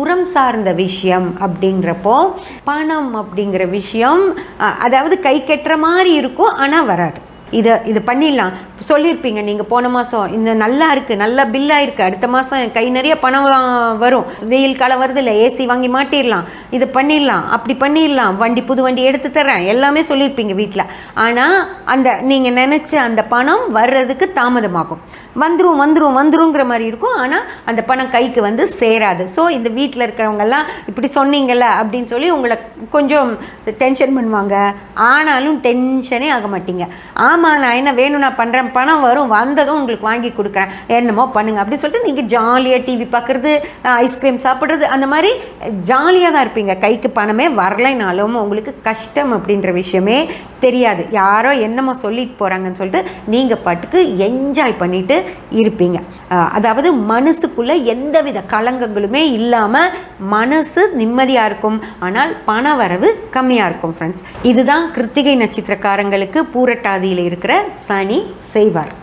புறம் சார்ந்த விஷயம் அப்படிங்கிறப்போ பணம் அப்படிங்கிற விஷயம் அதாவது கை கெட்டுற மாதிரி இருக்கும், ஆனால் வராது. இது பண்ணிடலாம். சொல்லியிருப்பீங்க நீங்கள் போன மாதம் இன்னும் நல்லா இருக்குது, நல்லா பில்லாக இருக்குது, அடுத்த மாதம் கை நிறைய பணம் வரும், வெயில் காலம் வருது இல்லை, ஏசி வாங்கி மாட்டிடலாம், இது பண்ணிடலாம், அப்படி பண்ணிடலாம், புது வண்டி எடுத்து தரேன், எல்லாமே சொல்லியிருப்பீங்க வீட்டில். ஆனால் அந்த நீங்கள் நினச்ச அந்த பணம் வர்றதுக்கு தாமதமாகும். வந்துருங்கிற மாதிரி இருக்கும், ஆனால் அந்த பணம் கைக்கு வந்து சேராது. ஸோ இந்த வீட்டில் இருக்கிறவங்கெல்லாம் இப்படி சொன்னீங்கல்ல அப்படின்னு சொல்லி உங்களை கொஞ்சம் டென்ஷன் பண்ணுவாங்க. ஆனாலும் டென்ஷனே ஆக மாட்டீங்க. ஆமாம், நான் என்ன வேணும், நான் பண்ணுறேன், பணம் வரும், வந்ததும் உங்களுக்கு வாங்கி கொடுக்குறேன், என்னமோ பண்ணுங்க அப்படின்னு சொல்லிட்டு நீங்கள் ஜாலியாக டிவி பார்க்குறது, ஐஸ்கிரீம் சாப்பிட்றது, அந்த மாதிரி ஜாலியாக தான் இருப்பீங்க. கைக்கு பணமே வரலைனாலும் உங்களுக்கு கஷ்டம் அப்படின்ற விஷயமே தெரியாது. யாரோ என்னமோ சொல்லிட்டு போகிறாங்கன்னு சொல்லிட்டு நீங்கள் பாட்டுக்கு என்ஜாய் பண்ணிட்டு இருப்பீங்க. அதாவது மனசுக்குள்ளே எந்தவித கலங்கங்களுமே இல்லாமல் மனசு நிம்மதியாக இருக்கும், ஆனால் பண வரவு கம்மியாக இருக்கும். ஃப்ரெண்ட்ஸ், இதுதான் கிருத்திகை நட்சத்திரக்காரங்களுக்கு பூரட்டாதியில் இருக்கிற சனி செய்வார்.